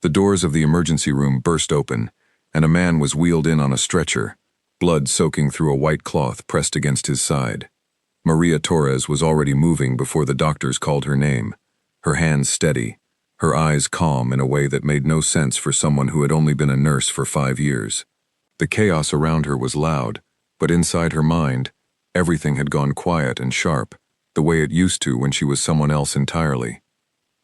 The doors of the emergency room burst open, and a man was wheeled in on a stretcher, blood soaking through a white cloth pressed against his side. Maria Torres was already moving before the doctors called her name, her hands steady, her eyes calm in a way that made no sense for someone who had only been a nurse for 5 years. The chaos around her was loud, but inside her mind, everything had gone quiet and sharp, the way it used to when she was someone else entirely.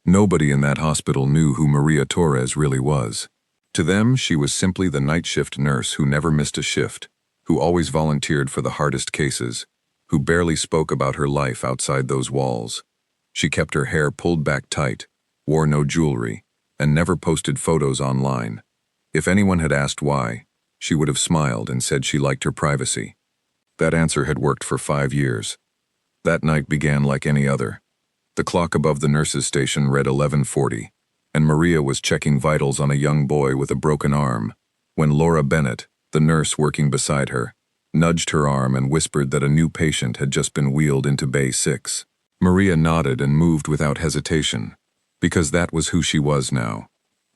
Nobody in that hospital knew who Maria Torres really was. To them, she was simply the night shift nurse who never missed a shift, who always volunteered for the hardest cases, who barely spoke about her life outside those walls. She kept her hair pulled back tight, wore no jewelry, and never posted photos online. If anyone had asked why, she would have smiled and said she liked her privacy. That answer had worked for 5 years. That night began like any other. The clock above the nurse's station read 11:40, and Maria was checking vitals on a young boy with a broken arm, when Laura Bennett, the nurse working beside her, nudged her arm and whispered that a new patient had just been wheeled into Bay 6. Maria nodded and moved without hesitation, because that was who she was now.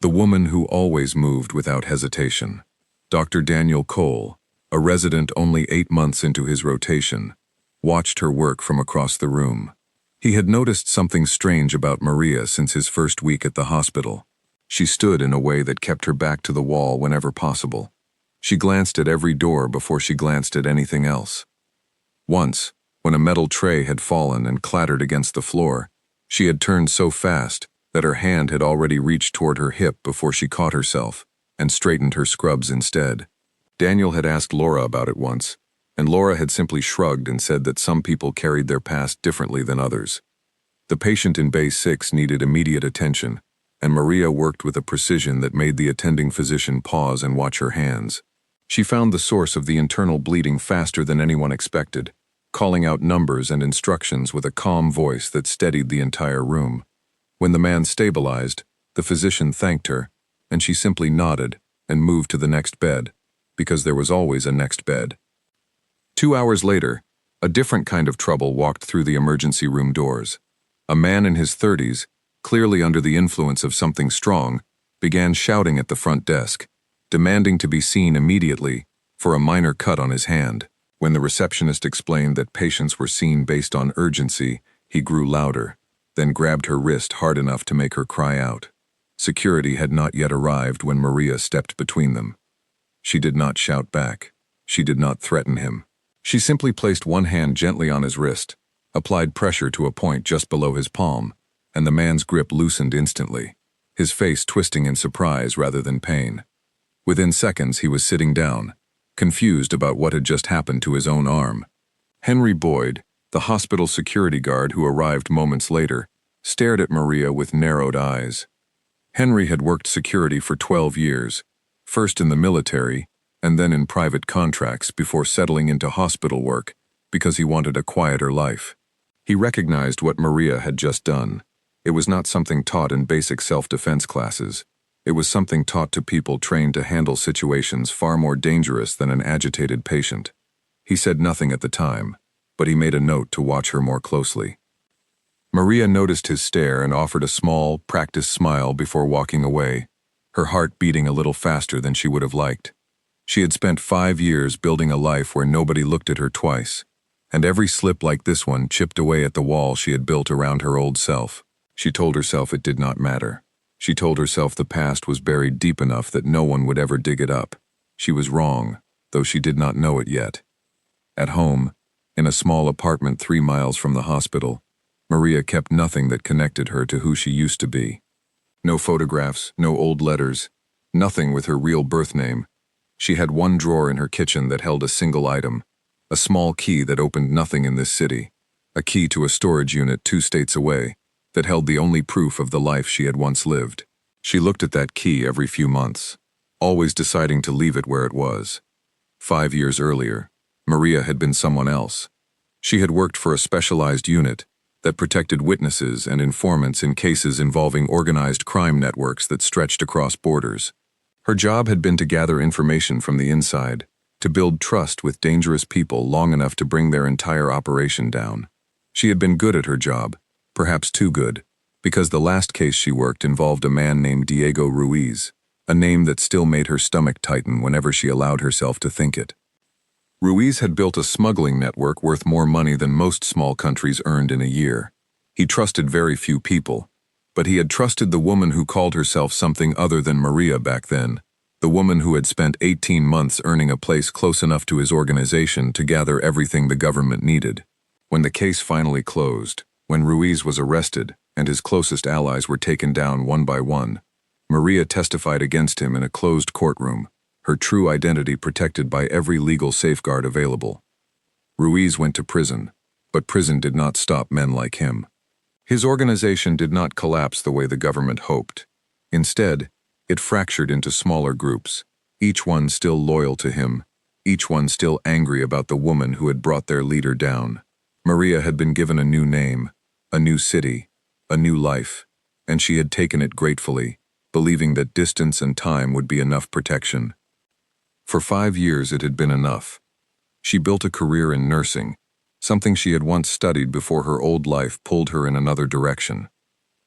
The woman who always moved without hesitation. Dr. Daniel Cole, a resident only 8 months into his rotation, watched her work from across the room. He had noticed something strange about Maria since his first week at the hospital. She stood in a way that kept her back to the wall whenever possible. She glanced at every door before she glanced at anything else. Once, when a metal tray had fallen and clattered against the floor, she had turned so fast that her hand had already reached toward her hip before she caught herself and straightened her scrubs instead. Daniel had asked Laura about it once, and Laura had simply shrugged and said that some people carried their past differently than others. The patient in Bay 6 needed immediate attention, and Maria worked with a precision that made the attending physician pause and watch her hands. She found the source of the internal bleeding faster than anyone expected, calling out numbers and instructions with a calm voice that steadied the entire room. When the man stabilized, the physician thanked her, and she simply nodded and moved to the next bed, because there was always a next bed. 2 hours later, a different kind of trouble walked through the emergency room doors. A man in his 30s, clearly under the influence of something strong, began shouting at the front desk, demanding to be seen immediately for a minor cut on his hand. When the receptionist explained that patients were seen based on urgency, he grew louder, then grabbed her wrist hard enough to make her cry out. Security had not yet arrived when Maria stepped between them. She did not shout back. She did not threaten him. She simply placed one hand gently on his wrist, applied pressure to a point just below his palm, and the man's grip loosened instantly, his face twisting in surprise rather than pain. Within seconds, he was sitting down, confused about what had just happened to his own arm. Henry Boyd, the hospital security guard who arrived moments later, stared at Maria with narrowed eyes. Henry had worked security for 12 years, first in the military and then in private contracts before settling into hospital work because he wanted a quieter life. He recognized what Maria had just done. It was not something taught in basic self-defense classes. It was something taught to people trained to handle situations far more dangerous than an agitated patient. He said nothing at the time, but he made a note to watch her more closely. Maria noticed his stare and offered a small, practiced smile before walking away, her heart beating a little faster than she would have liked. She had spent 5 years building a life where nobody looked at her twice, and every slip like this one chipped away at the wall she had built around her old self. She told herself it did not matter. She told herself the past was buried deep enough that no one would ever dig it up. She was wrong, though she did not know it yet. At home, in a small apartment 3 miles from the hospital, Maria kept nothing that connected her to who she used to be. No photographs, no old letters, nothing with her real birth name. She had one drawer in her kitchen that held a single item, a small key that opened nothing in this city, a key to a storage unit 2 states away that held the only proof of the life she had once lived. She looked at that key every few months, always deciding to leave it where it was. 5 years earlier, Maria had been someone else. She had worked for a specialized unit that protected witnesses and informants in cases involving organized crime networks that stretched across borders. Her job had been to gather information from the inside, to build trust with dangerous people long enough to bring their entire operation down. She had been good at her job, perhaps too good, because the last case she worked involved a man named Diego Ruiz, a name that still made her stomach tighten whenever she allowed herself to think it. Ruiz had built a smuggling network worth more money than most small countries earned in a year. He trusted very few people, but he had trusted the woman who called herself something other than Maria back then, the woman who had spent 18 months earning a place close enough to his organization to gather everything the government needed. When the case finally closed, when Ruiz was arrested and his closest allies were taken down one by one, Maria testified against him in a closed courtroom, her true identity protected by every legal safeguard available. Ruiz went to prison, but prison did not stop men like him. His organization did not collapse the way the government hoped. Instead, it fractured into smaller groups, each one still loyal to him, each one still angry about the woman who had brought their leader down. Maria had been given a new name, a new city, a new life, and she had taken it gratefully, believing that distance and time would be enough protection. For 5 years it had been enough. She built a career in nursing, something she had once studied before her old life pulled her in another direction.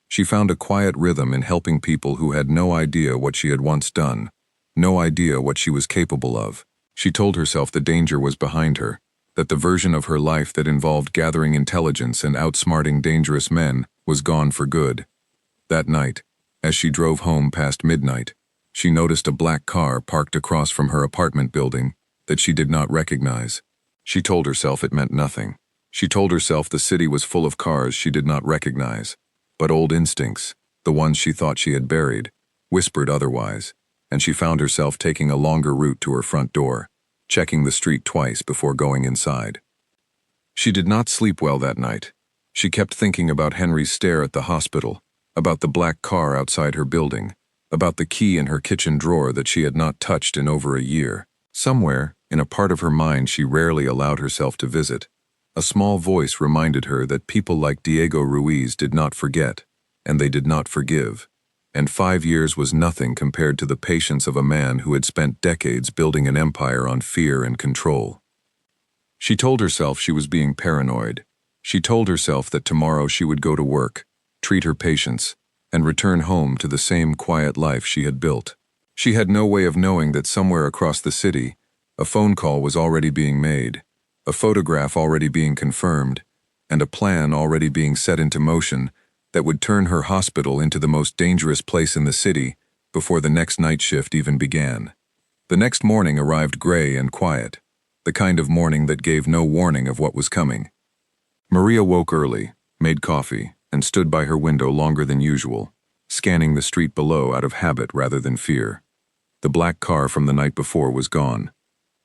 She found a quiet rhythm in helping people who had no idea what she had once done, no idea what she was capable of. She told herself the danger was behind her, that the version of her life that involved gathering intelligence and outsmarting dangerous men was gone for good. That night, as she drove home past midnight, she noticed a black car parked across from her apartment building that she did not recognize. She told herself it meant nothing. She told herself the city was full of cars she did not recognize. But old instincts, the ones she thought she had buried, whispered otherwise, and she found herself taking a longer route to her front door, checking the street twice before going inside. She did not sleep well that night. She kept thinking about Henry's stare at the hospital, about the black car outside her building, about the key in her kitchen drawer that she had not touched in over a year. Somewhere, in a part of her mind she rarely allowed herself to visit, a small voice reminded her that people like Diego Ruiz did not forget, and they did not forgive, and 5 years was nothing compared to the patience of a man who had spent decades building an empire on fear and control. She told herself she was being paranoid. She told herself that tomorrow she would go to work, treat her patients, and return home to the same quiet life she had built. She had no way of knowing that somewhere across the city, a phone call was already being made, a photograph already being confirmed, and a plan already being set into motion that would turn her hospital into the most dangerous place in the city before the next night shift even began. The next morning arrived gray and quiet, the kind of morning that gave no warning of what was coming. Maria woke early, made coffee, and stood by her window longer than usual, scanning the street below out of habit rather than fear. The black car from the night before was gone.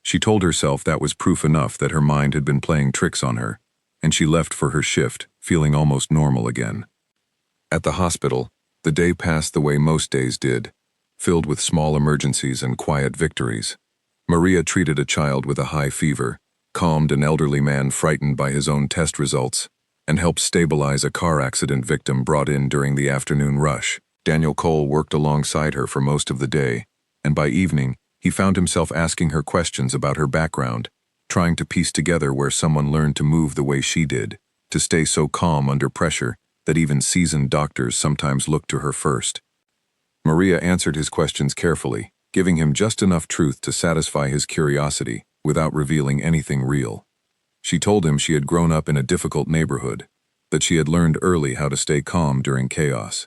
She told herself that was proof enough that her mind had been playing tricks on her, and she left for her shift, feeling almost normal again. At the hospital, the day passed the way most days did, filled with small emergencies and quiet victories. Maria treated a child with a high fever, calmed an elderly man frightened by his own test results, and helped stabilize a car accident victim brought in during the afternoon rush. Daniel Cole worked alongside her for most of the day, and by evening, he found himself asking her questions about her background, trying to piece together where someone learned to move the way she did, to stay so calm under pressure that even seasoned doctors sometimes looked to her first. Maria answered his questions carefully, giving him just enough truth to satisfy his curiosity without revealing anything real. She told him she had grown up in a difficult neighborhood, that she had learned early how to stay calm during chaos.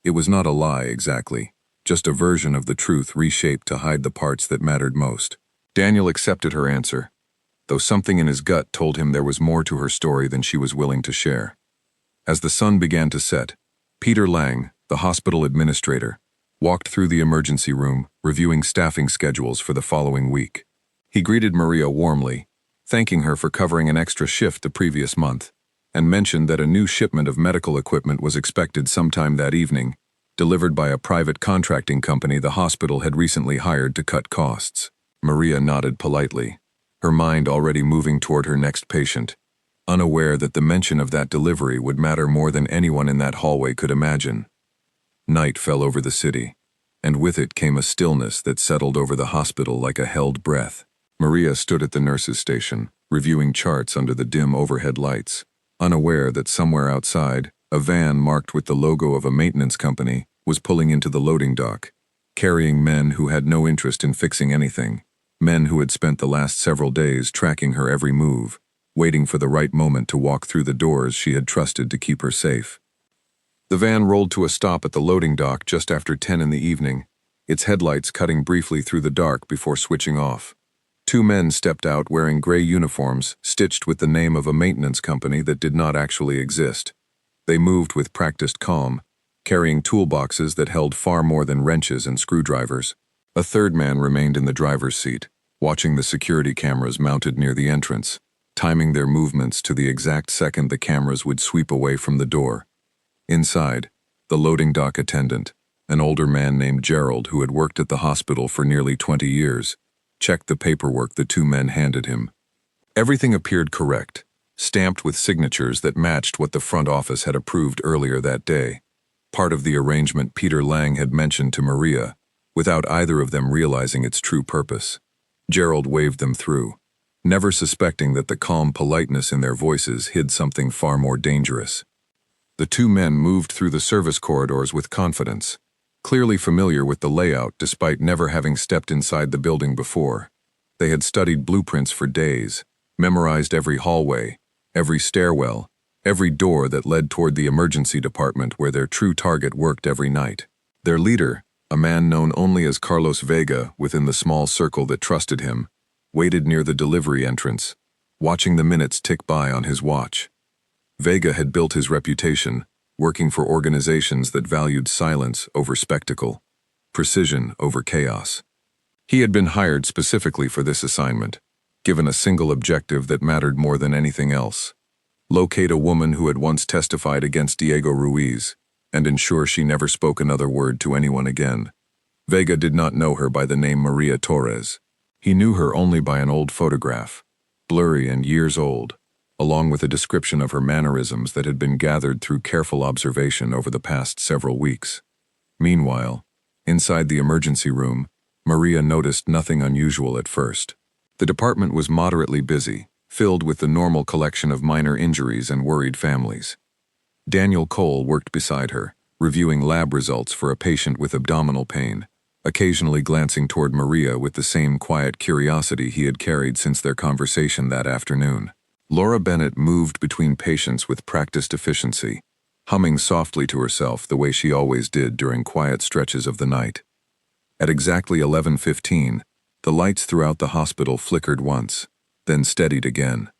It was not a lie exactly, just a version of the truth reshaped to hide the parts that mattered most. Daniel accepted her answer, though something in his gut told him there was more to her story than she was willing to share. As the sun began to set, Peter Lang, the hospital administrator, walked through the emergency room, reviewing staffing schedules for the following week. He greeted Maria warmly, thanking her for covering an extra shift the previous month, and mentioned that a new shipment of medical equipment was expected sometime that evening, delivered by a private contracting company the hospital had recently hired to cut costs. Maria nodded politely, her mind already moving toward her next patient, unaware that the mention of that delivery would matter more than anyone in that hallway could imagine. Night fell over the city, and with it came a stillness that settled over the hospital like a held breath. Maria stood at the nurse's station, reviewing charts under the dim overhead lights, unaware that somewhere outside, A van marked with the logo of a maintenance company was pulling into the loading dock, carrying men who had no interest in fixing anything, men who had spent the last several days tracking her every move, waiting for the right moment to walk through the doors she had trusted to keep her safe. The van rolled to a stop at the loading dock just after 10 in the evening, its headlights cutting briefly through the dark before switching off. Two men stepped out wearing gray uniforms stitched with the name of a maintenance company that did not actually exist. They moved with practiced calm, carrying toolboxes that held far more than wrenches and screwdrivers. A third man remained in the driver's seat, watching the security cameras mounted near the entrance, timing their movements to the exact second the cameras would sweep away from the door. Inside, the loading dock attendant, an older man named Gerald who had worked at the hospital for nearly 20 years, checked the paperwork the two men handed him. Everything appeared correct, stamped with signatures that matched what the front office had approved earlier that day, part of the arrangement Peter Lang had mentioned to Maria, without either of them realizing its true purpose. Gerald waved them through, never suspecting that the calm politeness in their voices hid something far more dangerous. The two men moved through the service corridors with confidence, clearly familiar with the layout despite never having stepped inside the building before. They had studied blueprints for days, memorized every hallway, every stairwell, every door that led toward the emergency department where their true target worked every night. Their leader, a man known only as Carlos Vega within the small circle that trusted him, waited near the delivery entrance, watching the minutes tick by on his watch. Vega had built his reputation, working for organizations that valued silence over spectacle, precision over chaos. He had been hired specifically for this assignment, given a single objective that mattered more than anything else: locate a woman who had once testified against Diego Ruiz, and ensure she never spoke another word to anyone again. Vega did not know her by the name Maria Torres. He knew her only by an old photograph, blurry and years old, along with a description of her mannerisms that had been gathered through careful observation over the past several weeks. Meanwhile, inside the emergency room, Maria noticed nothing unusual at first. The department was moderately busy, filled with the normal collection of minor injuries and worried families. Daniel Cole worked beside her, reviewing lab results for a patient with abdominal pain, occasionally glancing toward Maria with the same quiet curiosity he had carried since their conversation that afternoon. Laura Bennett moved between patients with practiced efficiency, humming softly to herself the way she always did during quiet stretches of the night. At exactly 11:15, the lights throughout the hospital flickered once, then steadied again.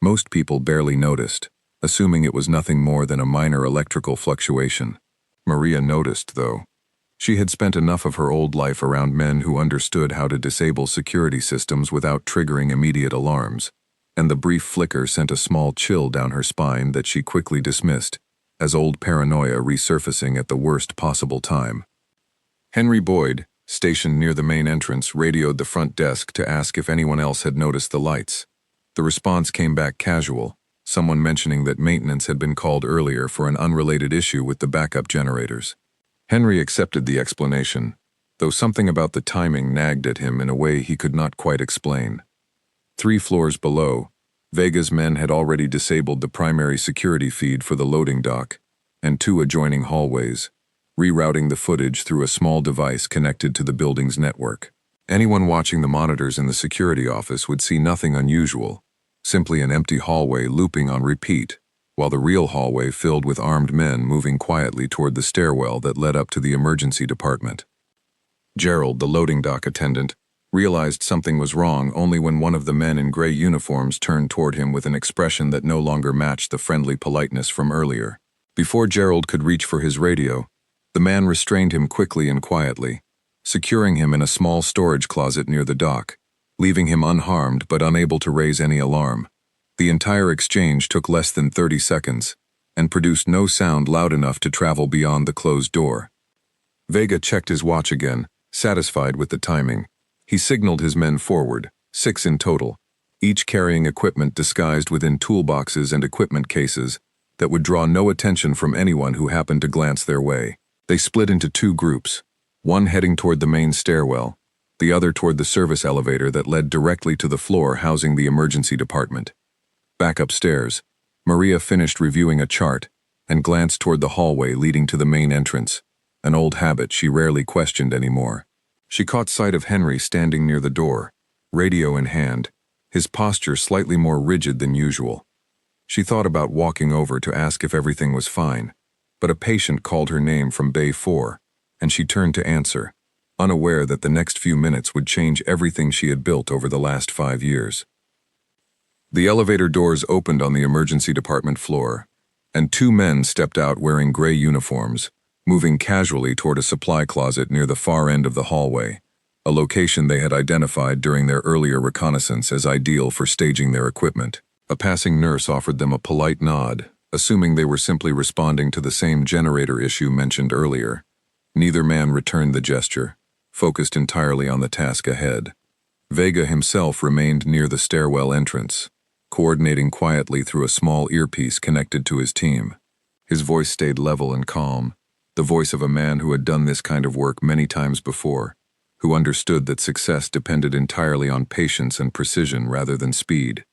Most people barely noticed, assuming it was nothing more than a minor electrical fluctuation. Maria noticed, though. She had spent enough of her old life around men who understood how to disable security systems without triggering immediate alarms, and the brief flicker sent a small chill down her spine that she quickly dismissed, as old paranoia resurfacing at the worst possible time. Henry Boyd, stationed near the main entrance, radioed the front desk to ask if anyone else had noticed the lights. The response came back casual, someone mentioning that maintenance had been called earlier for an unrelated issue with the backup generators. Henry accepted the explanation, though something about the timing nagged at him in a way he could not quite explain. 3 floors below, Vega's men had already disabled the primary security feed for the loading dock and 2 adjoining hallways, rerouting the footage through a small device connected to the building's network. Anyone watching the monitors in the security office would see nothing unusual, simply an empty hallway looping on repeat, while the real hallway filled with armed men moving quietly toward the stairwell that led up to the emergency department. Gerald, the loading dock attendant, realized something was wrong only when one of the men in gray uniforms turned toward him with an expression that no longer matched the friendly politeness from earlier. Before Gerald could reach for his radio, the man restrained him quickly and quietly, securing him in a small storage closet near the dock, leaving him unharmed but unable to raise any alarm. The entire exchange took less than 30 seconds, and produced no sound loud enough to travel beyond the closed door. Vega checked his watch again, satisfied with the timing. He signaled his men forward, 6 in total, each carrying equipment disguised within toolboxes and equipment cases that would draw no attention from anyone who happened to glance their way. They split into 2 groups, one heading toward the main stairwell, the other toward the service elevator that led directly to the floor housing the emergency department. Back upstairs, Maria finished reviewing a chart and glanced toward the hallway leading to the main entrance, an old habit she rarely questioned anymore. She caught sight of Henry standing near the door, radio in hand, his posture slightly more rigid than usual. She thought about walking over to ask if everything was fine, but a patient called her name from Bay 4, and she turned to answer, unaware that the next few minutes would change everything she had built over the last 5 years. The elevator doors opened on the emergency department floor, and 2 men stepped out wearing gray uniforms, moving casually toward a supply closet near the far end of the hallway, a location they had identified during their earlier reconnaissance as ideal for staging their equipment. A passing nurse offered them a polite nod, assuming they were simply responding to the same generator issue mentioned earlier. Neither man returned the gesture, focused entirely on the task ahead. Vega himself remained near the stairwell entrance, coordinating quietly through a small earpiece connected to his team. His voice stayed level and calm, the voice of a man who had done this kind of work many times before, who understood that success depended entirely on patience and precision rather than speed.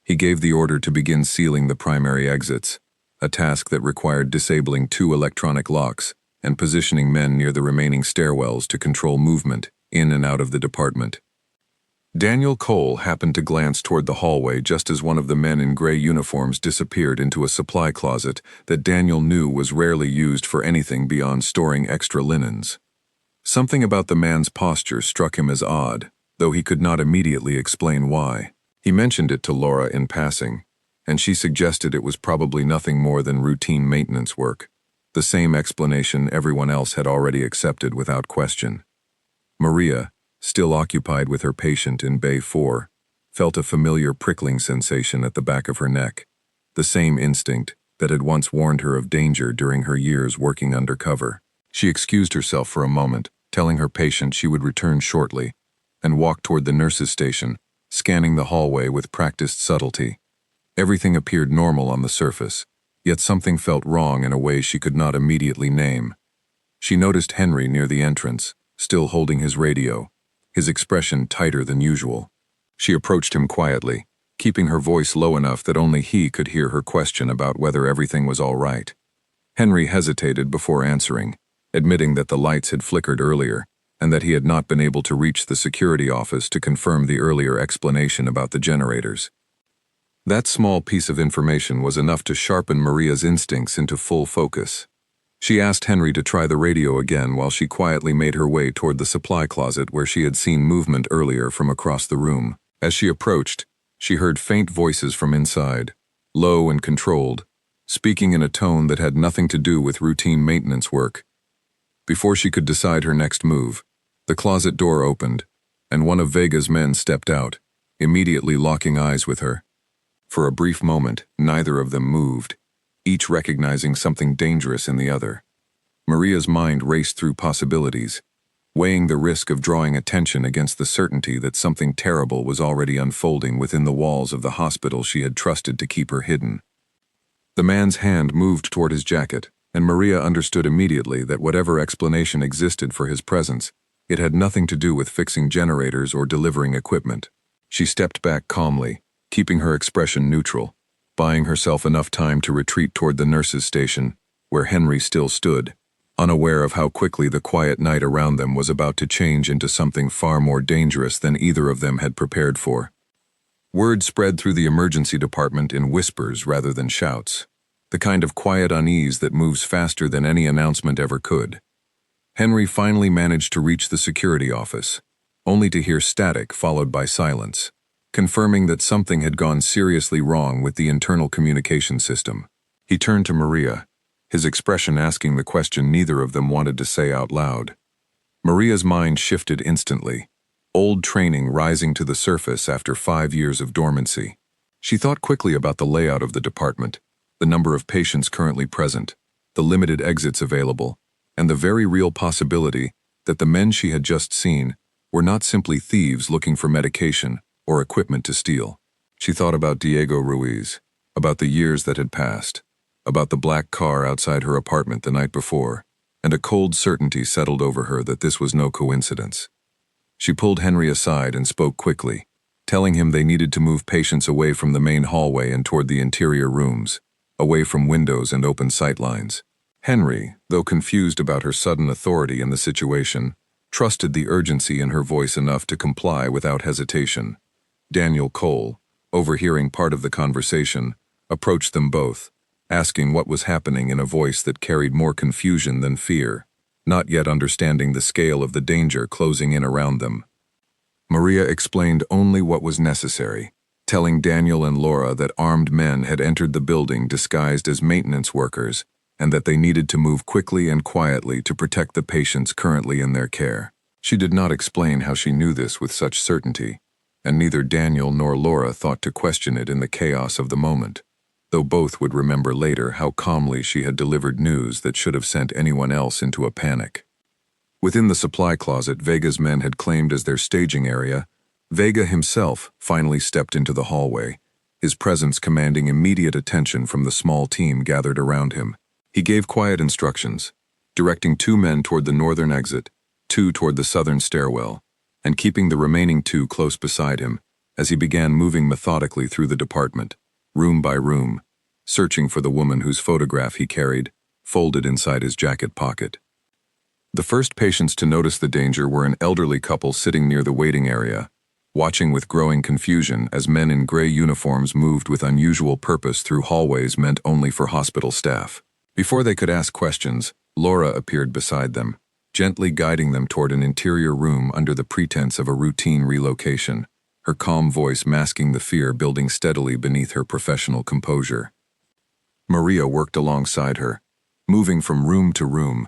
He gave the order to begin sealing the primary exits, a task that required disabling 2 electronic locks and positioning men near the remaining stairwells to control movement in and out of the department. Daniel Cole happened to glance toward the hallway just as one of the men in gray uniforms disappeared into a supply closet that Daniel knew was rarely used for anything beyond storing extra linens. Something about the man's posture struck him as odd, though he could not immediately explain why. He mentioned it to Laura in passing, and she suggested it was probably nothing more than routine maintenance work, the same explanation everyone else had already accepted without question. Maria, still occupied with her patient in Bay 4, felt a familiar prickling sensation at the back of her neck, the same instinct that had once warned her of danger during her years working undercover. She excused herself for a moment, telling her patient she would return shortly, and walked toward the nurse's station, scanning the hallway with practiced subtlety. Everything appeared normal on the surface, yet something felt wrong in a way she could not immediately name. She noticed Henry near the entrance, still holding his radio, his expression tighter than usual. She approached him quietly, keeping her voice low enough that only he could hear her question about whether everything was all right. Henry hesitated before answering, admitting that the lights had flickered earlier, and that he had not been able to reach the security office to confirm the earlier explanation about the generators. That small piece of information was enough to sharpen Maria's instincts into full focus. She asked Henry to try the radio again while she quietly made her way toward the supply closet where she had seen movement earlier from across the room. As she approached, she heard faint voices from inside, low and controlled, speaking in a tone that had nothing to do with routine maintenance work. Before she could decide her next move, the closet door opened, and one of Vega's men stepped out, immediately locking eyes with her. For a brief moment, neither of them moved, each recognizing something dangerous in the other. Maria's mind raced through possibilities, weighing the risk of drawing attention against the certainty that something terrible was already unfolding within the walls of the hospital she had trusted to keep her hidden. The man's hand moved toward his jacket, and Maria understood immediately that whatever explanation existed for his presence, it had nothing to do with fixing generators or delivering equipment. She stepped back calmly, keeping her expression neutral, buying herself enough time to retreat toward the nurse's station, where Henry still stood, unaware of how quickly the quiet night around them was about to change into something far more dangerous than either of them had prepared for. Word spread through the emergency department in whispers rather than shouts, the kind of quiet unease that moves faster than any announcement ever could. Henry finally managed to reach the security office, only to hear static followed by silence, confirming that something had gone seriously wrong with the internal communication system. He turned to Maria, his expression asking the question neither of them wanted to say out loud. Maria's mind shifted instantly, old training rising to the surface after 5 years of dormancy. She thought quickly about the layout of the department, the number of patients currently present, the limited exits available, and the very real possibility that the men she had just seen were not simply thieves looking for medication or equipment to steal. She thought about Diego Ruiz, about the years that had passed, about the black car outside her apartment the night before, and a cold certainty settled over her that this was no coincidence. She pulled Henry aside and spoke quickly, telling him they needed to move patients away from the main hallway and toward the interior rooms, away from windows and open sightlines. Henry, though confused about her sudden authority in the situation, trusted the urgency in her voice enough to comply without hesitation. Daniel Cole, overhearing part of the conversation, approached them both, asking what was happening in a voice that carried more confusion than fear, not yet understanding the scale of the danger closing in around them. Maria explained only what was necessary, telling Daniel and Laura that armed men had entered the building disguised as maintenance workers and that they needed to move quickly and quietly to protect the patients currently in their care. She did not explain how she knew this with such certainty, and neither Daniel nor Laura thought to question it in the chaos of the moment, though both would remember later how calmly she had delivered news that should have sent anyone else into a panic. Within the supply closet Vega's men had claimed as their staging area, Vega himself finally stepped into the hallway, his presence commanding immediate attention from the small team gathered around him. He gave quiet instructions, directing 2 men toward the northern exit, 2 toward the southern stairwell, and keeping the remaining 2 close beside him as he began moving methodically through the department, room by room, searching for the woman whose photograph he carried, folded inside his jacket pocket. The first patients to notice the danger were an elderly couple sitting near the waiting area, watching with growing confusion as men in gray uniforms moved with unusual purpose through hallways meant only for hospital staff. Before they could ask questions, Laura appeared beside them, gently guiding them toward an interior room under the pretense of a routine relocation, her calm voice masking the fear building steadily beneath her professional composure. Maria worked alongside her, moving from room to room,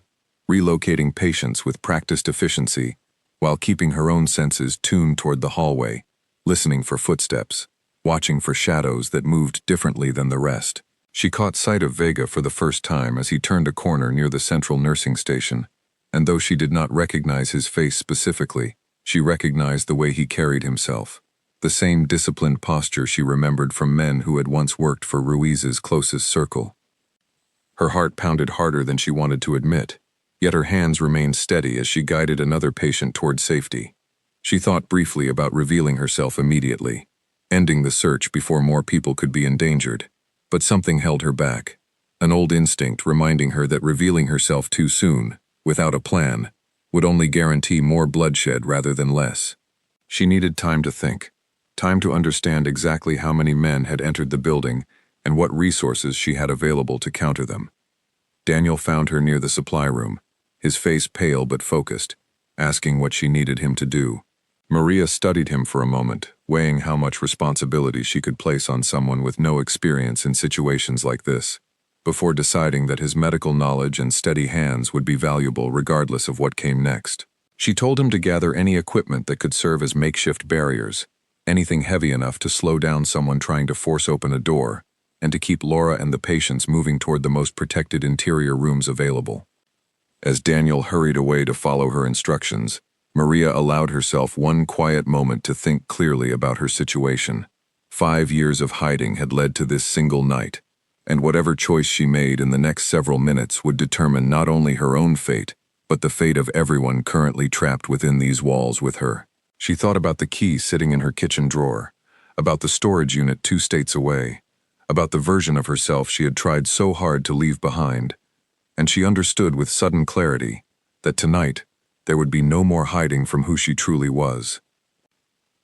relocating patients with practiced efficiency, while keeping her own senses tuned toward the hallway, listening for footsteps, watching for shadows that moved differently than the rest. She caught sight of Vega for the first time as he turned a corner near the central nursing station, and though she did not recognize his face specifically, she recognized the way he carried himself, the same disciplined posture she remembered from men who had once worked for Ruiz's closest circle. Her heart pounded harder than she wanted to admit, yet her hands remained steady as she guided another patient toward safety. She thought briefly about revealing herself immediately, ending the search before more people could be endangered. But something held her back, an old instinct reminding her that revealing herself too soon, without a plan, would only guarantee more bloodshed rather than less. She needed time to think, time to understand exactly how many men had entered the building and what resources she had available to counter them. Daniel found her near the supply room, his face pale but focused, asking what she needed him to do. Maria studied him for a moment, weighing how much responsibility she could place on someone with no experience in situations like this, before deciding that his medical knowledge and steady hands would be valuable regardless of what came next. She told him to gather any equipment that could serve as makeshift barriers, anything heavy enough to slow down someone trying to force open a door, and to keep Laura and the patients moving toward the most protected interior rooms available. As Daniel hurried away to follow her instructions, Maria allowed herself one quiet moment to think clearly about her situation. 5 years of hiding had led to this single night, and whatever choice she made in the next several minutes would determine not only her own fate, but the fate of everyone currently trapped within these walls with her. She thought about the key sitting in her kitchen drawer, about the storage unit 2 states away, about the version of herself she had tried so hard to leave behind, and she understood with sudden clarity that tonight there would be no more hiding from who she truly was.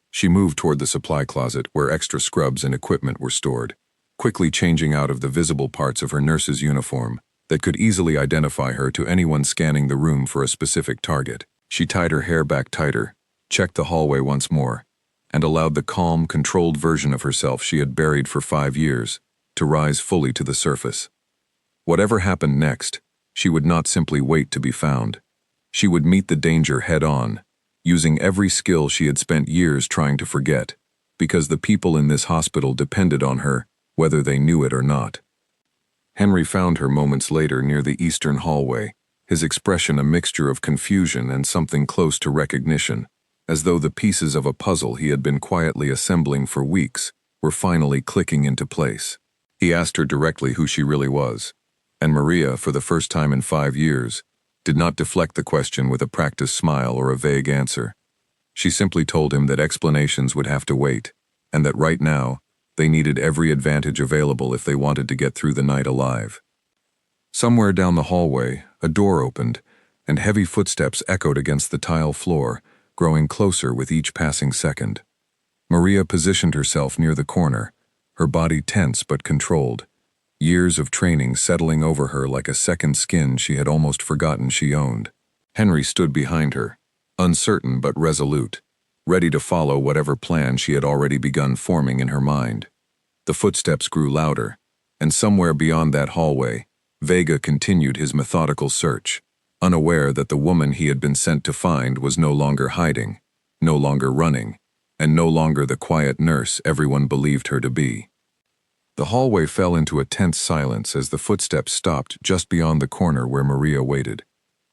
She moved toward the supply closet where extra scrubs and equipment were stored, quickly changing out of the visible parts of her nurse's uniform that could easily identify her to anyone scanning the room for a specific target. She tied her hair back tighter, checked the hallway once more, and allowed the calm, controlled version of herself she had buried for 5 years to rise fully to the surface. Whatever happened next, she would not simply wait to be found. She would meet the danger head-on, using every skill she had spent years trying to forget, because the people in this hospital depended on her, whether they knew it or not. Henry found her moments later near the eastern hallway, his expression a mixture of confusion and something close to recognition, as though the pieces of a puzzle he had been quietly assembling for weeks were finally clicking into place. He asked her directly who she really was, and Maria, for the first time in 5 years, did not deflect the question with a practiced smile or a vague answer. She simply told him that explanations would have to wait, and that right now, They needed every advantage available if they wanted to get through the night alive. Somewhere down the hallway, a door opened, and heavy footsteps echoed against the tile floor, growing closer with each passing second. Maria positioned herself near the corner, her body tense but controlled, years of training settling over her like a second skin she had almost forgotten she owned. Henry stood behind her, uncertain but resolute, ready to follow whatever plan she had already begun forming in her mind. The footsteps grew louder, and somewhere beyond that hallway, Vega continued his methodical search, unaware that the woman he had been sent to find was no longer hiding, no longer running, and no longer the quiet nurse everyone believed her to be. The hallway fell into a tense silence as the footsteps stopped just beyond the corner where Maria waited.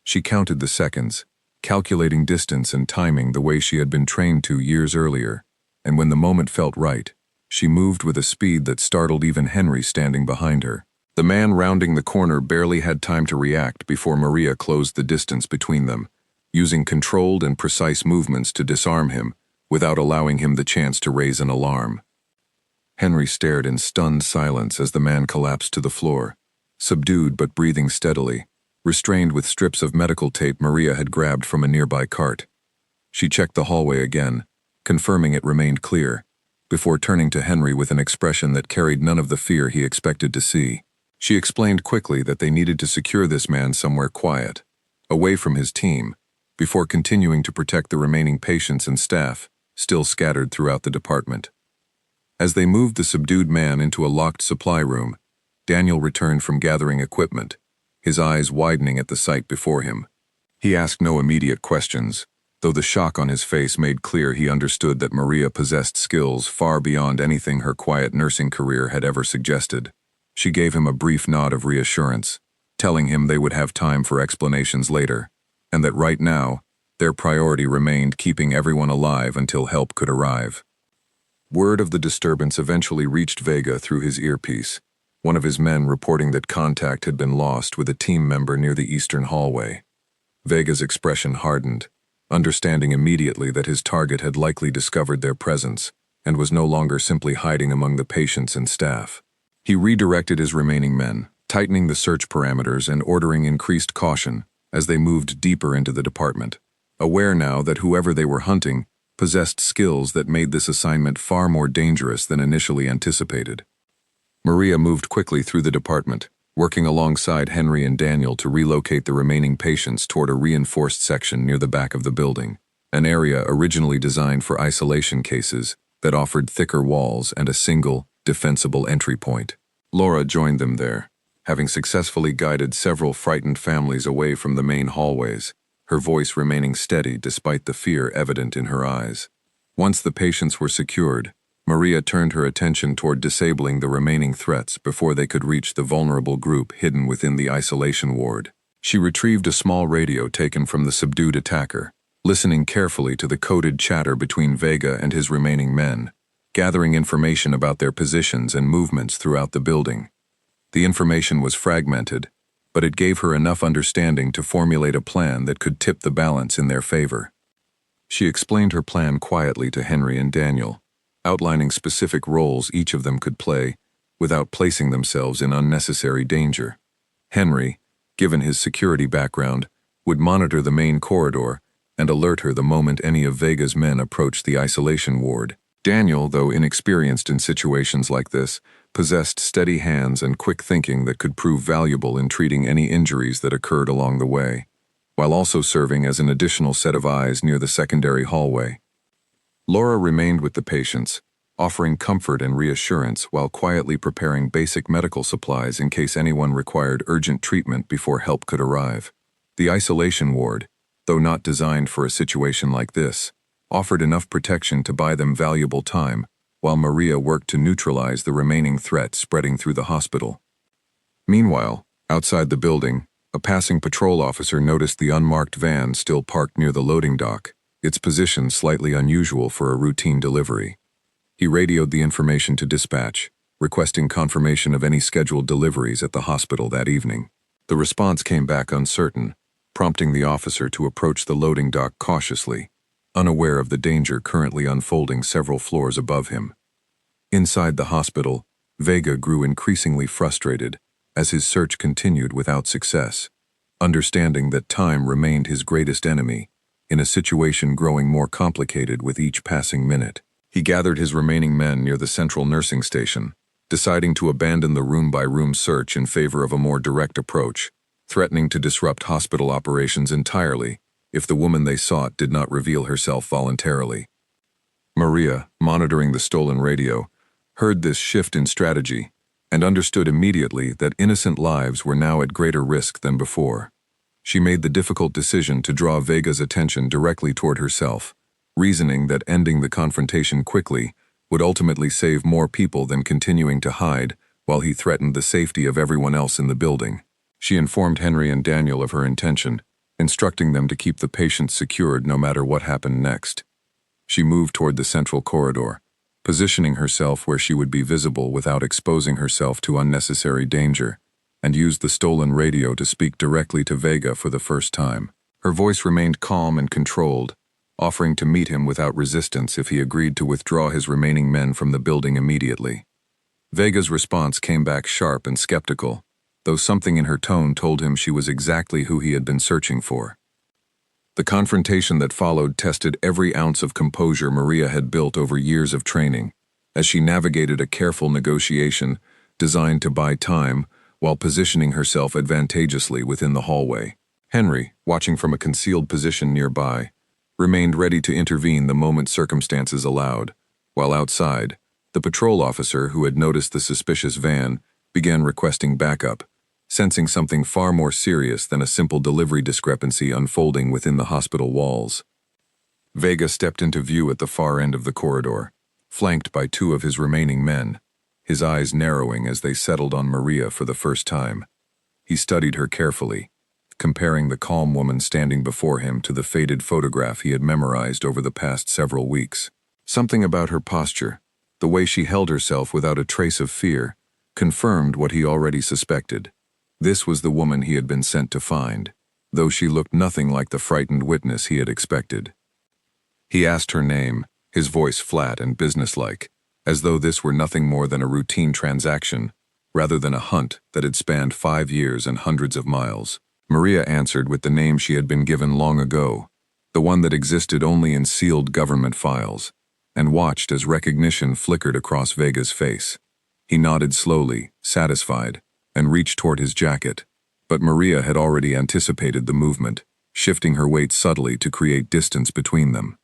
She counted the seconds, calculating distance and timing the way she had been trained to years earlier, and when the moment felt right, she moved with a speed that startled even Henry standing behind her. The man rounding the corner barely had time to react before Maria closed the distance between them, using controlled and precise movements to disarm him without allowing him the chance to raise an alarm. Henry stared in stunned silence as the man collapsed to the floor, subdued but breathing steadily, restrained with strips of medical tape Maria had grabbed from a nearby cart. She checked the hallway again, confirming it remained clear, before turning to Henry with an expression that carried none of the fear he expected to see. She explained quickly that they needed to secure this man somewhere quiet, away from his team, before continuing to protect the remaining patients and staff, still scattered throughout the department. As they moved the subdued man into a locked supply room, Daniel returned from gathering equipment, his eyes widening at the sight before him. He asked no immediate questions, though the shock on his face made clear he understood that Maria possessed skills far beyond anything her quiet nursing career had ever suggested. She gave him a brief nod of reassurance, telling him they would have time for explanations later, and that right now, their priority remained keeping everyone alive until help could arrive. Word of the disturbance eventually reached Vega through his earpiece, one of his men reporting that contact had been lost with a team member near the eastern hallway. Vega's expression hardened, understanding immediately that his target had likely discovered their presence and was no longer simply hiding among the patients and staff. He redirected his remaining men, tightening the search parameters and ordering increased caution as they moved deeper into the department, aware now that whoever they were hunting possessed skills that made this assignment far more dangerous than initially anticipated. Maria moved quickly through the department, working alongside Henry and Daniel to relocate the remaining patients toward a reinforced section near the back of the building, an area originally designed for isolation cases that offered thicker walls and a single, defensible entry point. Laura joined them there, having successfully guided several frightened families away from the main hallways, her voice remaining steady despite the fear evident in her eyes. Once the patients were secured, Maria turned her attention toward disabling the remaining threats before they could reach the vulnerable group hidden within the isolation ward. She retrieved a small radio taken from the subdued attacker, listening carefully to the coded chatter between Vega and his remaining men, gathering information about their positions and movements throughout the building. The information was fragmented, but it gave her enough understanding to formulate a plan that could tip the balance in their favor. She explained her plan quietly to Henry and Daniel, outlining specific roles each of them could play without placing themselves in unnecessary danger. Henry, given his security background, would monitor the main corridor and alert her the moment any of Vega's men approached the isolation ward. Daniel, though inexperienced in situations like this, possessed steady hands and quick thinking that could prove valuable in treating any injuries that occurred along the way, while also serving as an additional set of eyes near the secondary hallway. Laura remained with the patients, offering comfort and reassurance while quietly preparing basic medical supplies in case anyone required urgent treatment before help could arrive. The isolation ward, though not designed for a situation like this, offered enough protection to buy them valuable time, while Maria worked to neutralize the remaining threat spreading through the hospital. Meanwhile, outside the building, a passing patrol officer noticed the unmarked van still parked near the loading dock, its position slightly unusual for a routine delivery. He radioed the information to dispatch, requesting confirmation of any scheduled deliveries at the hospital that evening. The response came back uncertain, prompting the officer to approach the loading dock cautiously, unaware of the danger currently unfolding several floors above him. Inside the hospital, Vega grew increasingly frustrated as his search continued without success. Understanding that time remained his greatest enemy, in a situation growing more complicated with each passing minute, he gathered his remaining men near the central nursing station, deciding to abandon the room-by-room search in favor of a more direct approach, threatening to disrupt hospital operations entirely if the woman they sought did not reveal herself voluntarily. Maria, monitoring the stolen radio, heard this shift in strategy and understood immediately that innocent lives were now at greater risk than before. She made the difficult decision to draw Vega's attention directly toward herself, reasoning that ending the confrontation quickly would ultimately save more people than continuing to hide while he threatened the safety of everyone else in the building. She informed Henry and Daniel of her intention, instructing them to keep the patients secured no matter what happened next. She moved toward the central corridor, positioning herself where she would be visible without exposing herself to unnecessary danger, and used the stolen radio to speak directly to Vega for the first time. Her voice remained calm and controlled, offering to meet him without resistance if he agreed to withdraw his remaining men from the building immediately. Vega's response came back sharp and skeptical, though something in her tone told him she was exactly who he had been searching for. The confrontation that followed tested every ounce of composure Maria had built over years of training, as she navigated a careful negotiation designed to buy time while positioning herself advantageously within the hallway. Henry, watching from a concealed position nearby, remained ready to intervene the moment circumstances allowed, while outside, the patrol officer who had noticed the suspicious van began requesting backup, sensing something far more serious than a simple delivery discrepancy unfolding within the hospital walls. Vega stepped into view at the far end of the corridor, flanked by two of his remaining men, his eyes narrowing as they settled on Maria for the first time. He studied her carefully, comparing the calm woman standing before him to the faded photograph he had memorized over the past several weeks. Something about her posture, the way she held herself without a trace of fear, confirmed what he already suspected. This was the woman he had been sent to find, though she looked nothing like the frightened witness he had expected. He asked her name, his voice flat and businesslike, as though this were nothing more than a routine transaction, rather than a hunt that had spanned 5 years and hundreds of miles. Maria answered with the name she had been given long ago, the one that existed only in sealed government files, and watched as recognition flickered across Vega's face. He nodded slowly, satisfied, and reached toward his jacket, but Maria had already anticipated the movement, shifting her weight subtly to create distance between them.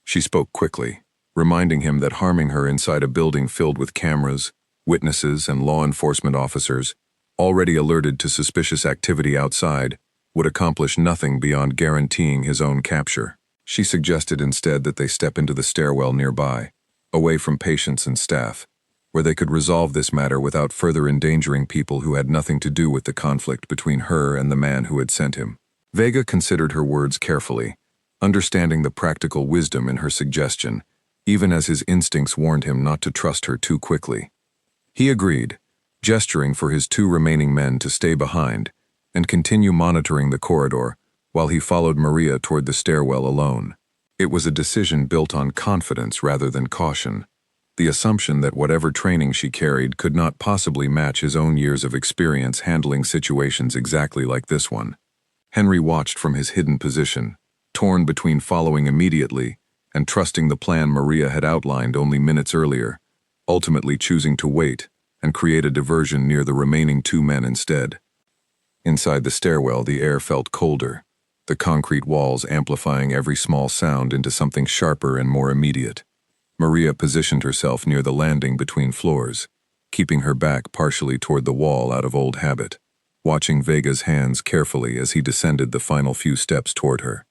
She spoke quickly, reminding him that harming her inside a building filled with cameras, witnesses, and law enforcement officers, already alerted to suspicious activity outside, would accomplish nothing beyond guaranteeing his own capture. She suggested instead that they step into the stairwell nearby, away from patients and staff, where they could resolve this matter without further endangering people who had nothing to do with the conflict between her and the man who had sent him. Vega considered her words carefully, understanding the practical wisdom in her suggestion, even as his instincts warned him not to trust her too quickly. He agreed, gesturing for his two remaining men to stay behind and continue monitoring the corridor while he followed Maria toward the stairwell alone. It was a decision built on confidence rather than caution, the assumption that whatever training she carried could not possibly match his own years of experience handling situations exactly like this one. Henry watched from his hidden position, torn between following immediately and trusting the plan Maria had outlined only minutes earlier, ultimately choosing to wait and create a diversion near the remaining two men instead. Inside the stairwell, the air felt colder, the concrete walls amplifying every small sound into something sharper and more immediate. Maria positioned herself near the landing between floors, keeping her back partially toward the wall out of old habit, watching Vega's hands carefully as he descended the final few steps toward her.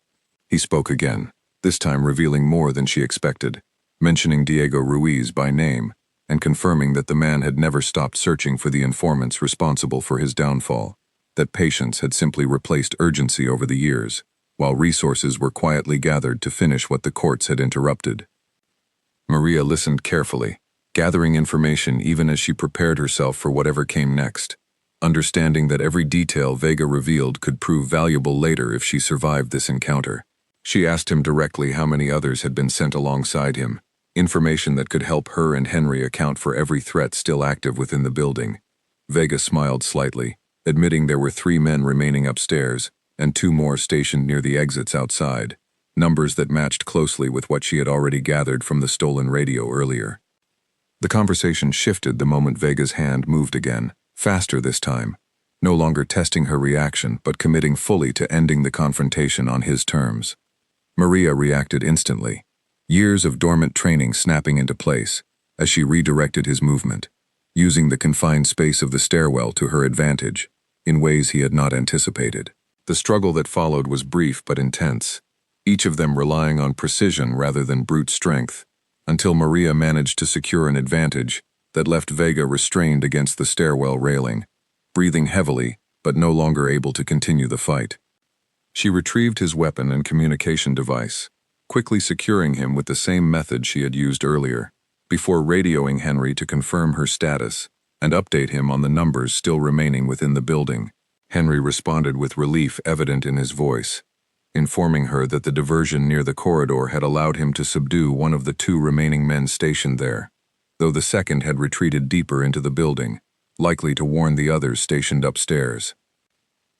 He spoke again, this time revealing more than she expected, mentioning Diego Ruiz by name, and confirming that the man had never stopped searching for the informants responsible for his downfall, that patience had simply replaced urgency over the years, while resources were quietly gathered to finish what the courts had interrupted. Maria listened carefully, gathering information even as she prepared herself for whatever came next, understanding that every detail Vega revealed could prove valuable later if she survived this encounter. She asked him directly how many others had been sent alongside him, Information that could help her and Henry account for every threat still active within the building. Vega smiled slightly, admitting there were 3 men remaining upstairs, and 2 more stationed near the exits outside, numbers that matched closely with what she had already gathered from the stolen radio earlier. The conversation shifted the moment Vega's hand moved again, faster this time, no longer testing her reaction but committing fully to ending the confrontation on his terms. Maria reacted instantly, years of dormant training snapping into place as she redirected his movement, using the confined space of the stairwell to her advantage, in ways he had not anticipated. The struggle that followed was brief but intense, each of them relying on precision rather than brute strength, until Maria managed to secure an advantage that left Vega restrained against the stairwell railing, breathing heavily but no longer able to continue the fight. She retrieved his weapon and communication device, quickly securing him with the same method she had used earlier, before radioing Henry to confirm her status and update him on the numbers still remaining within the building. Henry responded with relief evident in his voice, informing her that the diversion near the corridor had allowed him to subdue one of the 2 remaining men stationed there, though the second had retreated deeper into the building, likely to warn the others stationed upstairs.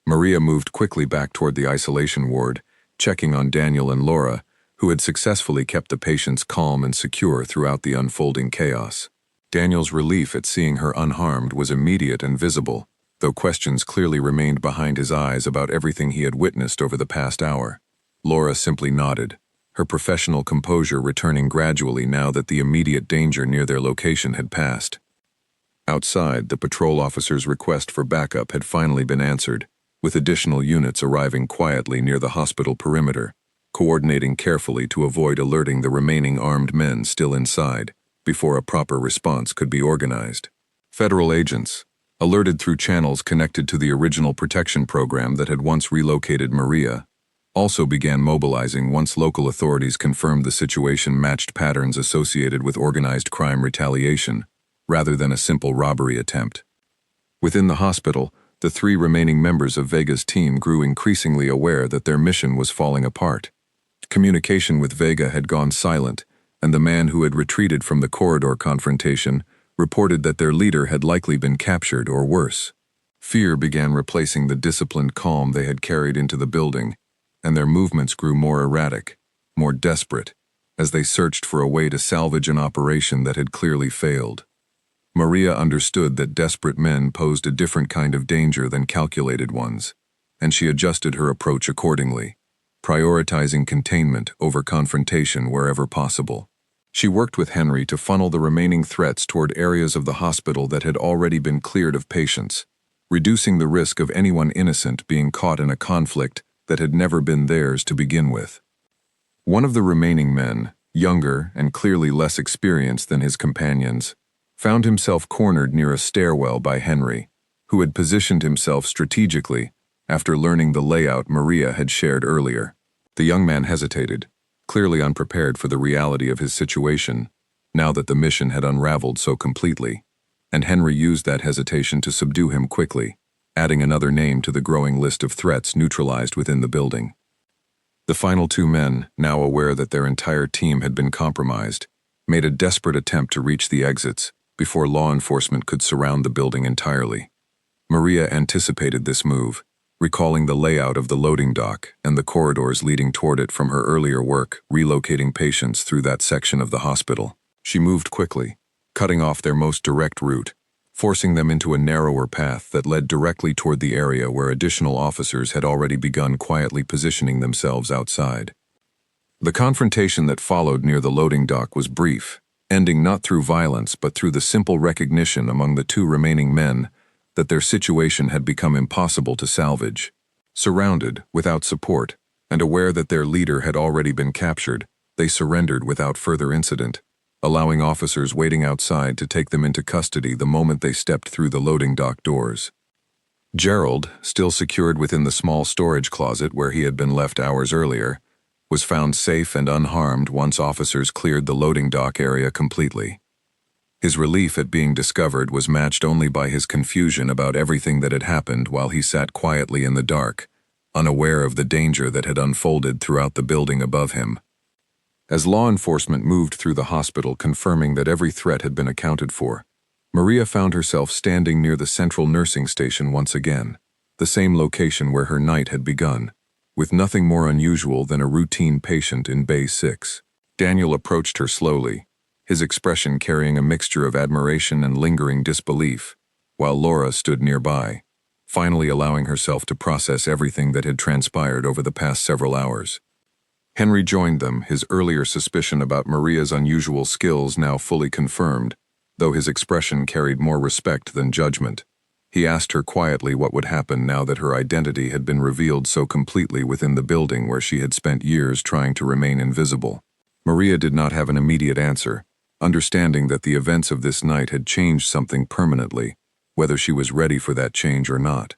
Maria moved quickly back toward the isolation ward, checking on Daniel and Laura, who had successfully kept the patients calm and secure throughout the unfolding chaos. Daniel's relief at seeing her unharmed was immediate and visible, though questions clearly remained behind his eyes about everything he had witnessed over the past hour. Laura simply nodded, her professional composure returning gradually now that the immediate danger near their location had passed. Outside, the patrol officer's request for backup had finally been answered, with additional units arriving quietly near the hospital perimeter, coordinating carefully to avoid alerting the remaining armed men still inside before a proper response could be organized. Federal agents, alerted through channels connected to the original protection program that had once relocated Maria, also began mobilizing once local authorities confirmed the situation matched patterns associated with organized crime retaliation, rather than a simple robbery attempt. Within the hospital, the 3 remaining members of Vega's team grew increasingly aware that their mission was falling apart. Communication with Vega had gone silent, and the man who had retreated from the corridor confrontation reported that their leader had likely been captured or worse. Fear began replacing the disciplined calm they had carried into the building, and their movements grew more erratic, more desperate, as they searched for a way to salvage an operation that had clearly failed. Maria understood that desperate men posed a different kind of danger than calculated ones, and she adjusted her approach accordingly, prioritizing containment over confrontation wherever possible. She worked with Henry to funnel the remaining threats toward areas of the hospital that had already been cleared of patients, reducing the risk of anyone innocent being caught in a conflict that had never been theirs to begin with. One of the remaining men, younger and clearly less experienced than his companions, found himself cornered near a stairwell by Henry, who had positioned himself strategically after learning the layout Maria had shared earlier. The young man hesitated, clearly unprepared for the reality of his situation, now that the mission had unraveled so completely, and Henry used that hesitation to subdue him quickly, adding another name to the growing list of threats neutralized within the building. The final 2 men, now aware that their entire team had been compromised, made a desperate attempt to reach the exits before law enforcement could surround the building entirely. Maria anticipated this move, recalling the layout of the loading dock and the corridors leading toward it from her earlier work relocating patients through that section of the hospital. She moved quickly, cutting off their most direct route, forcing them into a narrower path that led directly toward the area where additional officers had already begun quietly positioning themselves outside. The confrontation that followed near the loading dock was brief, ending not through violence but through the simple recognition among the 2 remaining men that their situation had become impossible to salvage. Surrounded, without support, and aware that their leader had already been captured, they surrendered without further incident, allowing officers waiting outside to take them into custody the moment they stepped through the loading dock doors. Gerald, still secured within the small storage closet where he had been left hours earlier, was found safe and unharmed once officers cleared the loading dock area completely. His relief at being discovered was matched only by his confusion about everything that had happened while he sat quietly in the dark, unaware of the danger that had unfolded throughout the building above him. As law enforcement moved through the hospital confirming that every threat had been accounted for, Maria found herself standing near the central nursing station once again, the same location where her night had begun, with nothing more unusual than a routine patient in Bay 6. Daniel approached her slowly, his expression carrying a mixture of admiration and lingering disbelief, while Laura stood nearby, finally allowing herself to process everything that had transpired over the past several hours. Henry joined them, his earlier suspicion about Maria's unusual skills now fully confirmed, though his expression carried more respect than judgment. He asked her quietly what would happen now that her identity had been revealed so completely within the building where she had spent years trying to remain invisible. Maria did not have an immediate answer, understanding that the events of this night had changed something permanently, whether she was ready for that change or not.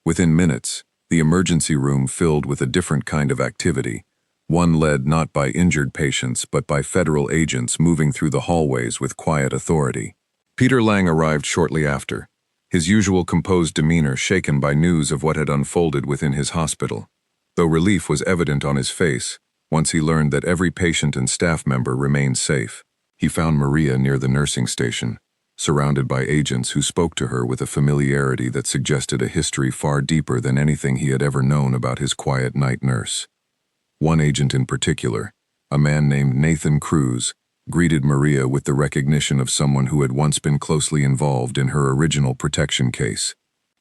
Within minutes, the emergency room filled with a different kind of activity, one led not by injured patients but by federal agents moving through the hallways with quiet authority. Peter Lang arrived shortly after, his usual composed demeanor shaken by news of what had unfolded within his hospital, though relief was evident on his face once he learned that every patient and staff member remained safe. He found Maria near the nursing station, surrounded by agents who spoke to her with a familiarity that suggested a history far deeper than anything he had ever known about his quiet night nurse. One agent in particular, a man named Nathan Cruz, greeted Maria with the recognition of someone who had once been closely involved in her original protection case.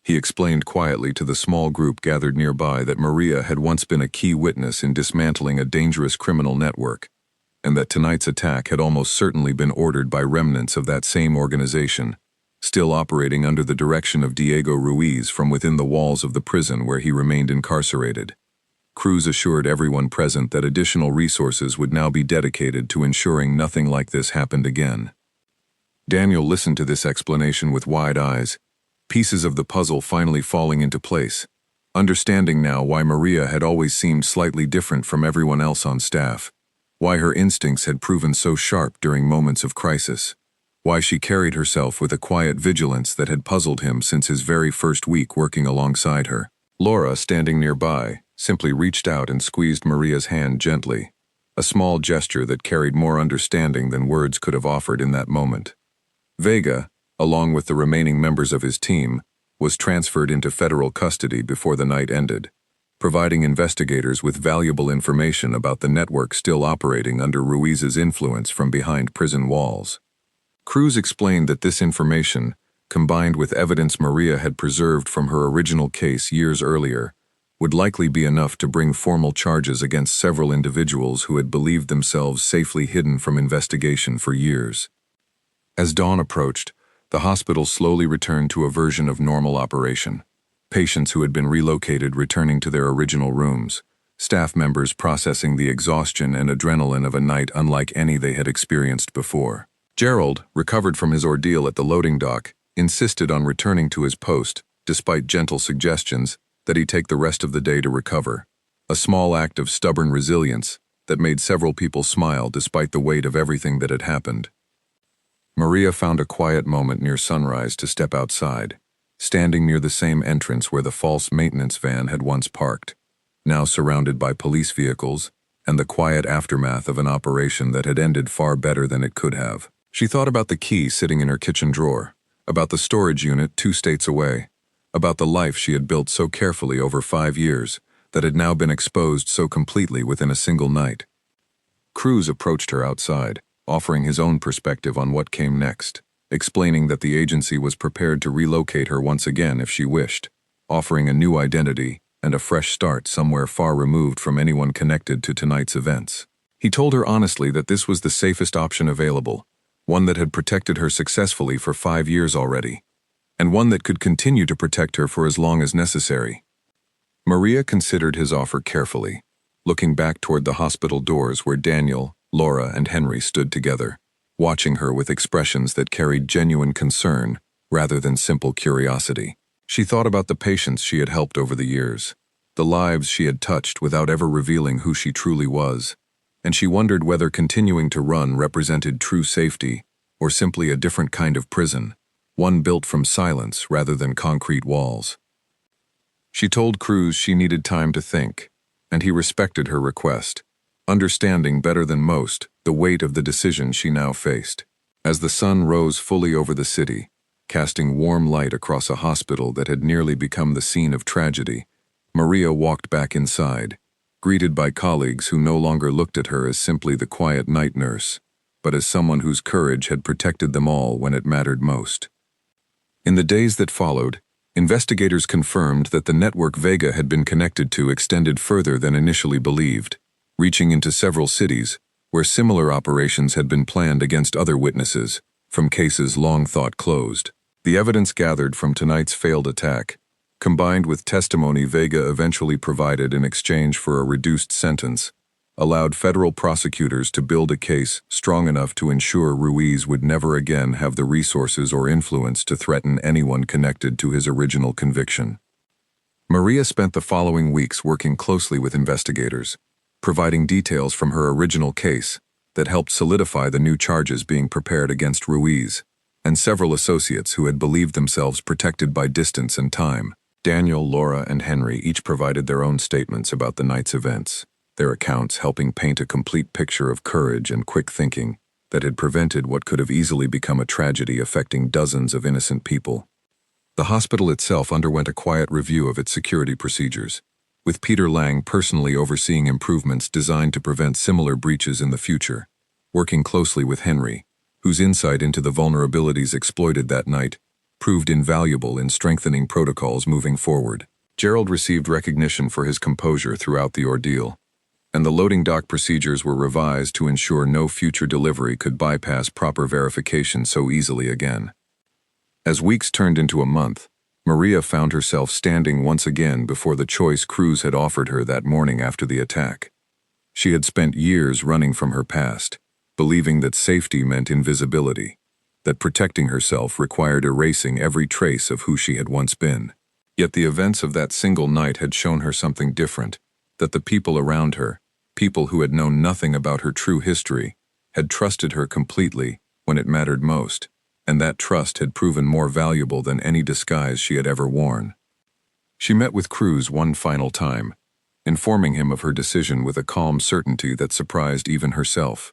He explained quietly to the small group gathered nearby that Maria had once been a key witness in dismantling a dangerous criminal network, and that tonight's attack had almost certainly been ordered by remnants of that same organization, still operating under the direction of Diego Ruiz from within the walls of the prison where he remained incarcerated. Cruz assured everyone present that additional resources would now be dedicated to ensuring nothing like this happened again. Daniel listened to this explanation with wide eyes, pieces of the puzzle finally falling into place, understanding now why Maria had always seemed slightly different from everyone else on staff, why her instincts had proven so sharp during moments of crisis, why she carried herself with a quiet vigilance that had puzzled him since his very first week working alongside her. Laura, standing nearby, simply reached out and squeezed Maria's hand gently, a small gesture that carried more understanding than words could have offered in that moment. Vega, along with the remaining members of his team, was transferred into federal custody before the night ended, providing investigators with valuable information about the network still operating under Ruiz's influence from behind prison walls. Cruz explained that this information, combined with evidence Maria had preserved from her original case years earlier, would likely be enough to bring formal charges against several individuals who had believed themselves safely hidden from investigation for years. As dawn approached, the hospital slowly returned to a version of normal operation. Patients who had been relocated returning to their original rooms, staff members processing the exhaustion and adrenaline of a night unlike any they had experienced before. Gerald, recovered from his ordeal at the loading dock, insisted on returning to his post, despite gentle suggestions that he take the rest of the day to recover, a small act of stubborn resilience that made several people smile despite the weight of everything that had happened. Maria found a quiet moment near sunrise to step outside, standing near the same entrance where the false maintenance van had once parked, now surrounded by police vehicles and the quiet aftermath of an operation that had ended far better than it could have. She thought about the key sitting in her kitchen drawer, about the storage unit 2 states away, about the life she had built so carefully over 5 years that had now been exposed so completely within a single night. Cruz approached her outside, offering his own perspective on what came next, explaining that the agency was prepared to relocate her once again if she wished, offering a new identity and a fresh start somewhere far removed from anyone connected to tonight's events. He told her honestly that this was the safest option available, one that had protected her successfully for 5 years already, and one that could continue to protect her for as long as necessary. Maria considered his offer carefully, looking back toward the hospital doors where Daniel, Laura, and Henry stood together, watching her with expressions that carried genuine concern rather than simple curiosity. She thought about the patients she had helped over the years, the lives she had touched without ever revealing who she truly was, and she wondered whether continuing to run represented true safety or simply a different kind of prison, one built from silence rather than concrete walls. She told Cruz she needed time to think, and he respected her request, understanding better than most the weight of the decision she now faced. As the sun rose fully over the city, casting warm light across a hospital that had nearly become the scene of tragedy, Maria walked back inside, greeted by colleagues who no longer looked at her as simply the quiet night nurse, but as someone whose courage had protected them all when it mattered most. In the days that followed, investigators confirmed that the network Vega had been connected to extended further than initially believed, reaching into several cities where similar operations had been planned against other witnesses, from cases long thought closed. The evidence gathered from tonight's failed attack, combined with testimony Vega eventually provided in exchange for a reduced sentence, allowed federal prosecutors to build a case strong enough to ensure Ruiz would never again have the resources or influence to threaten anyone connected to his original conviction. Maria spent the following weeks working closely with investigators, providing details from her original case that helped solidify the new charges being prepared against Ruiz, and several associates who had believed themselves protected by distance and time. Daniel, Laura, and Henry each provided their own statements about the night's events, their accounts helping paint a complete picture of courage and quick thinking that had prevented what could have easily become a tragedy affecting dozens of innocent people. The hospital itself underwent a quiet review of its security procedures, with Peter Lang personally overseeing improvements designed to prevent similar breaches in the future, working closely with Henry, whose insight into the vulnerabilities exploited that night proved invaluable in strengthening protocols moving forward. Gerald received recognition for his composure throughout the ordeal, and the loading dock procedures were revised to ensure no future delivery could bypass proper verification so easily again. As weeks turned into a month, Maria found herself standing once again before the choice Cruz had offered her that morning after the attack. She had spent years running from her past, believing that safety meant invisibility, that protecting herself required erasing every trace of who she had once been. Yet the events of that single night had shown her something different, that the people around her, people who had known nothing about her true history, had trusted her completely when it mattered most, and that trust had proven more valuable than any disguise she had ever worn. She met with Cruz one final time, informing him of her decision with a calm certainty that surprised even herself.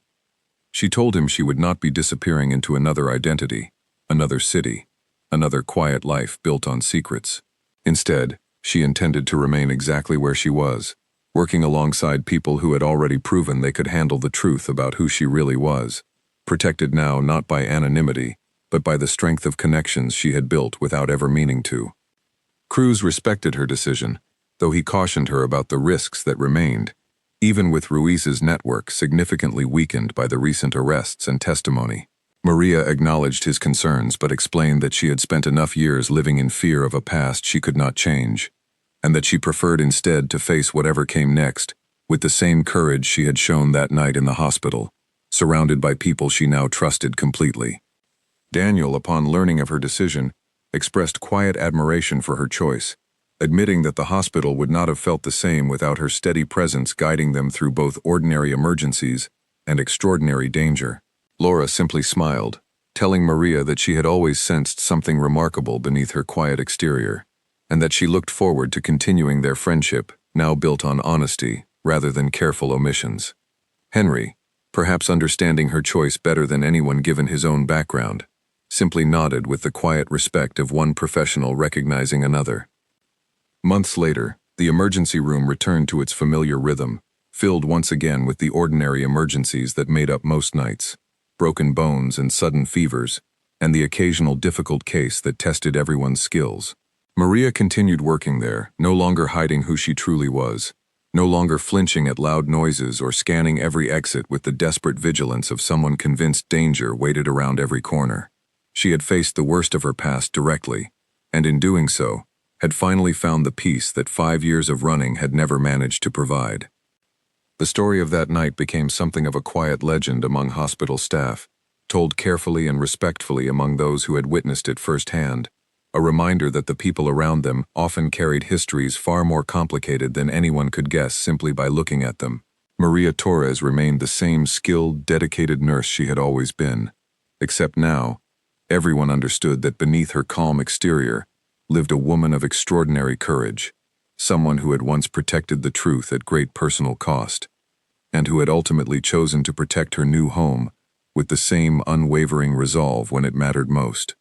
She told him she would not be disappearing into another identity, another city, another quiet life built on secrets. Instead, she intended to remain exactly where she was, working alongside people who had already proven they could handle the truth about who she really was, protected now not by anonymity, but by the strength of connections she had built without ever meaning to. Cruz respected her decision, though he cautioned her about the risks that remained, even with Ruiz's network significantly weakened by the recent arrests and testimony. Maria acknowledged his concerns but explained that she had spent enough years living in fear of a past she could not change, and that she preferred instead to face whatever came next with the same courage she had shown that night in the hospital, surrounded by people she now trusted completely. Daniel, upon learning of her decision, expressed quiet admiration for her choice, admitting that the hospital would not have felt the same without her steady presence guiding them through both ordinary emergencies and extraordinary danger. Laura simply smiled, telling Maria that she had always sensed something remarkable beneath her quiet exterior, and that she looked forward to continuing their friendship, now built on honesty rather than careful omissions. Henry, perhaps understanding her choice better than anyone given his own background, simply nodded with the quiet respect of one professional recognizing another. Months later, the emergency room returned to its familiar rhythm, filled once again with the ordinary emergencies that made up most nights, broken bones and sudden fevers, and the occasional difficult case that tested everyone's skills. Maria continued working there, no longer hiding who she truly was, no longer flinching at loud noises or scanning every exit with the desperate vigilance of someone convinced danger waited around every corner. She had faced the worst of her past directly, and in doing so, had finally found the peace that 5 years of running had never managed to provide. The story of that night became something of a quiet legend among hospital staff, told carefully and respectfully among those who had witnessed it firsthand, a reminder that the people around them often carried histories far more complicated than anyone could guess simply by looking at them. Maria Torres remained the same skilled, dedicated nurse she had always been, except now, everyone understood that beneath her calm exterior lived a woman of extraordinary courage, someone who had once protected the truth at great personal cost. and who had ultimately chosen to protect her new home with the same unwavering resolve when it mattered most.